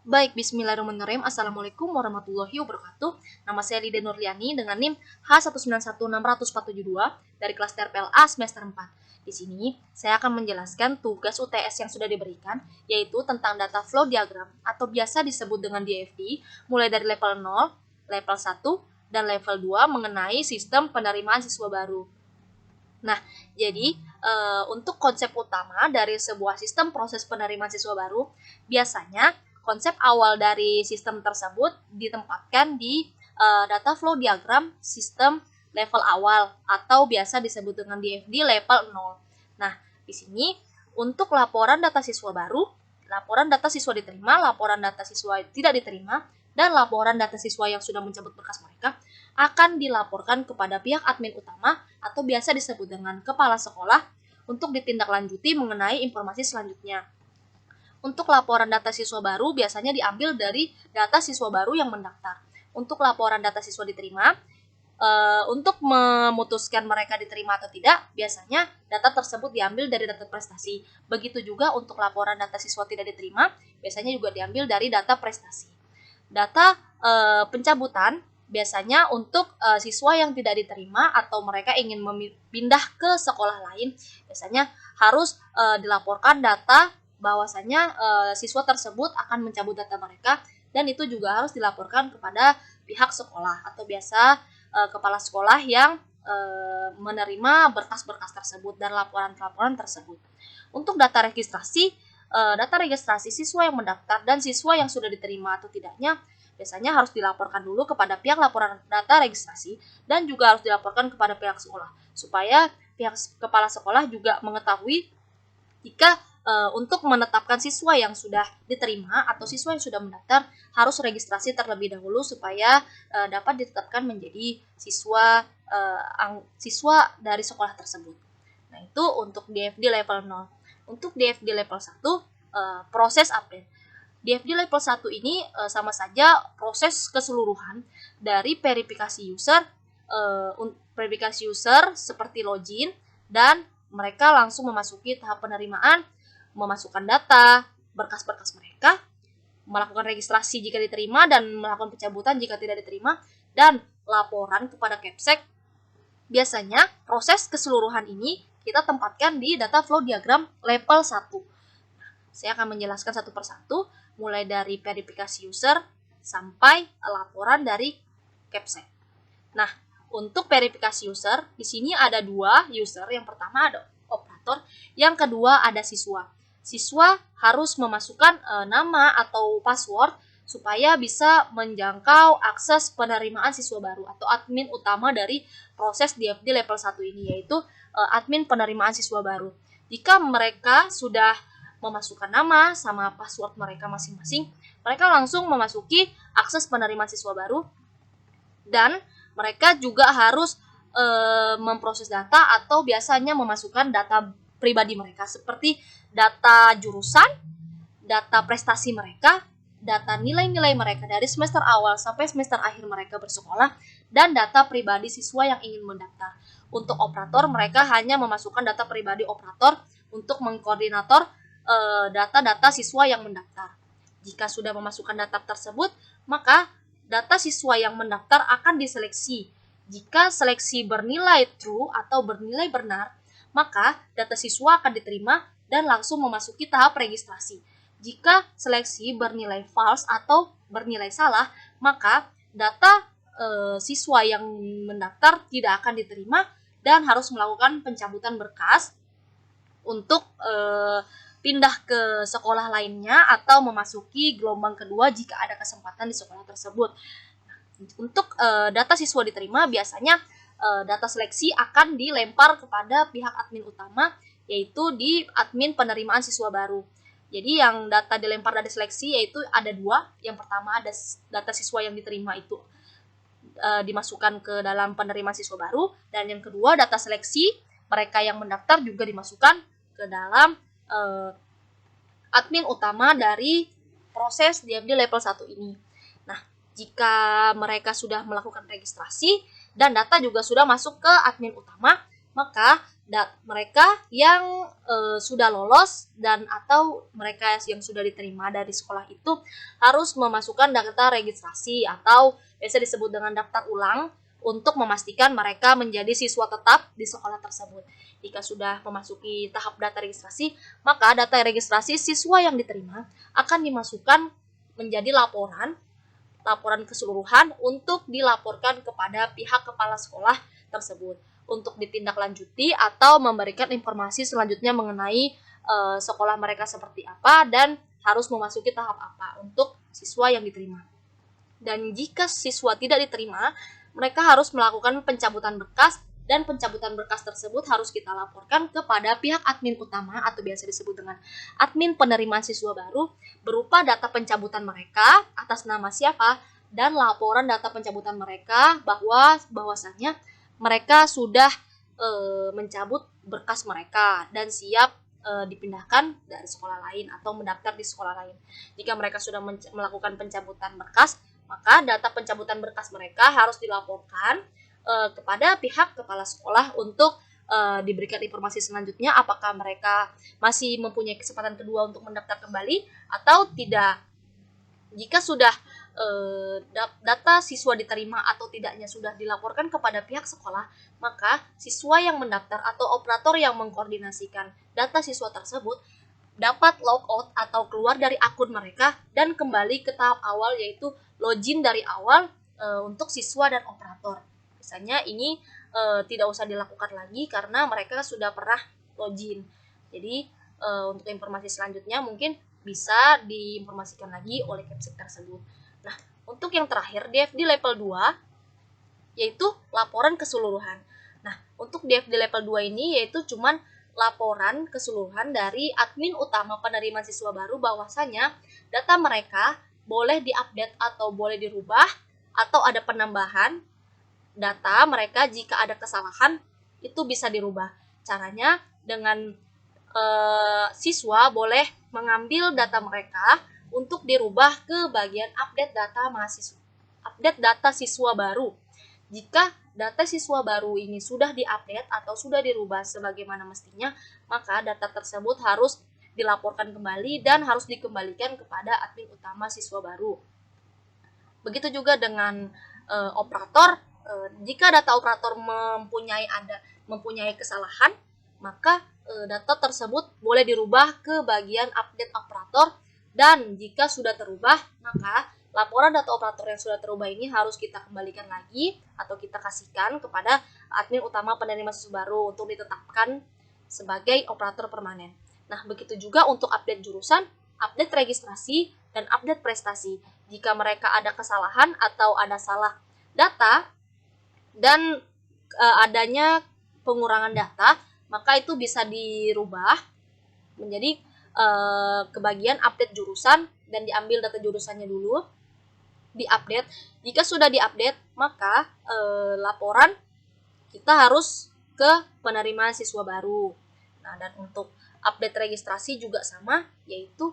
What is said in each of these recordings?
Baik, bismillahirrahmanirrahim. Assalamualaikum warahmatullahi wabarakatuh. Nama saya Lida Nurliani dengan NIM H1916472 dari kelas TRPLA semester 4. Di sini, saya akan menjelaskan tugas UTS yang sudah diberikan, yaitu tentang data flow diagram atau biasa disebut dengan DFD, mulai dari level 0, level 1, dan level 2 mengenai sistem penerimaan siswa baru. Nah, jadi untuk konsep utama dari sebuah sistem proses penerimaan siswa baru, biasanya konsep awal dari sistem tersebut ditempatkan di data flow diagram sistem level awal atau biasa disebut dengan DFD level 0. Nah, di sini untuk laporan data siswa baru, laporan data siswa diterima, laporan data siswa tidak diterima, dan laporan data siswa yang sudah mencabut berkas mereka akan dilaporkan kepada pihak admin utama atau biasa disebut dengan kepala sekolah untuk ditindaklanjuti mengenai informasi selanjutnya. Untuk laporan data siswa baru biasanya diambil dari data siswa baru yang mendaftar. Untuk laporan data siswa diterima, untuk memutuskan mereka diterima atau tidak, biasanya data tersebut diambil dari data prestasi. Begitu juga untuk laporan data siswa tidak diterima, biasanya juga diambil dari data prestasi. Data pencabutan biasanya untuk siswa yang tidak diterima atau mereka ingin pindah ke sekolah lain, biasanya harus dilaporkan data bahwasanya siswa tersebut akan mencabut data mereka, dan itu juga harus dilaporkan kepada pihak sekolah atau biasa kepala sekolah yang menerima berkas-berkas tersebut dan laporan-laporan tersebut. Untuk data registrasi siswa yang mendaftar dan siswa yang sudah diterima atau tidaknya biasanya harus dilaporkan dulu kepada pihak laporan data registrasi dan juga harus dilaporkan kepada pihak sekolah supaya pihak kepala sekolah juga mengetahui jika untuk menetapkan siswa yang sudah diterima atau siswa yang sudah mendaftar harus registrasi terlebih dahulu supaya dapat ditetapkan menjadi siswa dari sekolah tersebut. Nah, itu untuk DFD level 0. Untuk DFD level 1, proses update. DFD level 1 ini sama saja proses keseluruhan dari verifikasi user seperti login, dan mereka langsung memasuki tahap penerimaan, memasukkan data, berkas-berkas mereka, melakukan registrasi jika diterima dan melakukan pencabutan jika tidak diterima, dan laporan kepada Kepsek. Biasanya proses keseluruhan ini kita tempatkan di data flow diagram level 1. Saya akan menjelaskan satu persatu, mulai dari verifikasi user sampai laporan dari Kepsek. Nah, untuk verifikasi user, di sini ada dua user. Yang pertama ada operator, yang kedua ada siswa. Siswa harus memasukkan nama atau password supaya bisa menjangkau akses penerimaan siswa baru atau admin utama dari proses DFD level 1 ini, yaitu admin penerimaan siswa baru. Jika mereka sudah memasukkan nama sama password mereka masing-masing, mereka langsung memasuki akses penerimaan siswa baru, dan mereka juga harus memproses data atau biasanya memasukkan data pribadi mereka seperti data jurusan, data prestasi mereka, data nilai-nilai mereka dari semester awal sampai semester akhir mereka bersekolah, dan data pribadi siswa yang ingin mendaftar. Untuk operator, mereka hanya memasukkan data pribadi operator untuk mengkoordinator data-data siswa yang mendaftar. Jika sudah memasukkan data tersebut, maka data siswa yang mendaftar akan diseleksi. Jika seleksi bernilai true atau bernilai benar, maka data siswa akan diterima dan langsung memasuki tahap registrasi. Jika seleksi bernilai false atau bernilai salah, maka data siswa yang mendaftar tidak akan diterima dan harus melakukan pencabutan berkas untuk pindah ke sekolah lainnya atau memasuki gelombang kedua jika ada kesempatan di sekolah tersebut. Untuk data siswa diterima, biasanya data seleksi akan dilempar kepada pihak admin utama, yaitu di admin penerimaan siswa baru. Jadi yang data dilempar dari seleksi yaitu ada dua. Yang pertama ada data siswa yang diterima itu dimasukkan ke dalam penerimaan siswa baru, dan yang kedua data seleksi mereka yang mendaftar juga dimasukkan ke dalam admin utama dari proses DFD level 1 ini. Nah, jika mereka sudah melakukan registrasi dan data juga sudah masuk ke admin utama, maka mereka yang sudah lolos dan atau mereka yang sudah diterima dari sekolah itu harus memasukkan data registrasi atau biasa disebut dengan daftar ulang untuk memastikan mereka menjadi siswa tetap di sekolah tersebut. Jika sudah memasuki tahap data registrasi, maka data registrasi siswa yang diterima akan dimasukkan menjadi laporan keseluruhan untuk dilaporkan kepada pihak kepala sekolah tersebut untuk ditindaklanjuti atau memberikan informasi selanjutnya mengenai sekolah mereka seperti apa dan harus memasuki tahap apa untuk siswa yang diterima. Dan jika siswa tidak diterima, mereka harus melakukan pencabutan berkas dan pencabutan berkas tersebut harus kita laporkan kepada pihak admin utama atau biasa disebut dengan admin penerimaan siswa baru berupa data pencabutan mereka atas nama siapa dan laporan data pencabutan mereka bahwasanya mereka sudah mencabut berkas mereka dan siap dipindahkan dari sekolah lain atau mendaftar di sekolah lain. Jika mereka sudah melakukan pencabutan berkas, maka data pencabutan berkas mereka harus dilaporkan kepada pihak kepala sekolah untuk diberikan informasi selanjutnya apakah mereka masih mempunyai kesempatan kedua untuk mendaftar kembali atau tidak. Jika sudah data siswa diterima atau tidaknya sudah dilaporkan kepada pihak sekolah, maka siswa yang mendaftar atau operator yang mengkoordinasikan data siswa tersebut dapat logout atau keluar dari akun mereka dan kembali ke tahap awal yaitu login dari awal untuk siswa dan operator. Biasanya ini tidak usah dilakukan lagi karena mereka sudah pernah login. Jadi untuk informasi selanjutnya mungkin bisa diinformasikan lagi oleh Kepsek tersebut. Nah, untuk yang terakhir DFD level 2 yaitu laporan keseluruhan. Nah, untuk DFD level 2 ini yaitu cuman laporan keseluruhan dari admin utama penerimaan siswa baru bahwasanya data mereka boleh diupdate atau boleh dirubah atau ada penambahan data mereka jika ada kesalahan itu bisa dirubah. Caranya dengan siswa boleh mengambil data mereka untuk dirubah ke bagian update data siswa baru. Jika data siswa baru ini sudah diupdate atau sudah dirubah sebagaimana mestinya, maka data tersebut harus dilaporkan kembali dan harus dikembalikan kepada admin utama siswa baru. Begitu juga dengan operator, jika data operator mempunyai kesalahan, maka data tersebut boleh dirubah ke bagian update operator dan jika sudah terubah, maka laporan data operator yang sudah terubah ini harus kita kembalikan lagi atau kita kasihkan kepada admin utama penerima siswa baru untuk ditetapkan sebagai operator permanen. Nah, begitu juga untuk update jurusan, update registrasi, dan update prestasi. Jika mereka ada kesalahan atau ada salah data dan adanya pengurangan data, maka itu bisa dirubah menjadi ke bagian update jurusan dan diambil data jurusannya dulu, diupdate. Jika sudah diupdate, maka laporan kita harus ke penerimaan siswa baru. Nah, dan untuk update registrasi juga sama, yaitu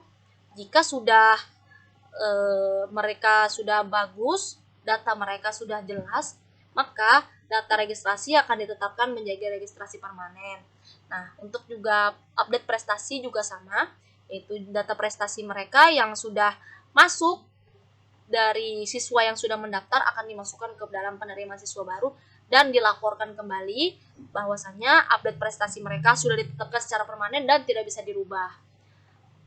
jika sudah mereka sudah bagus, data mereka sudah jelas, maka data registrasi akan ditetapkan menjadi registrasi permanen. Nah, untuk juga update prestasi juga sama, yaitu data prestasi mereka yang sudah masuk dari siswa yang sudah mendaftar akan dimasukkan ke dalam penerimaan siswa baru dan dilaporkan kembali bahwasanya update prestasi mereka sudah ditetapkan secara permanen dan tidak bisa dirubah.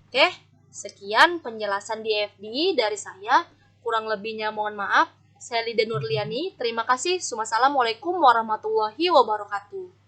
Oke, sekian penjelasan DFD dari saya. Kurang lebihnya mohon maaf. Saya Lida Nurliani, terima kasih. Wassalamualaikum warahmatullahi wabarakatuh.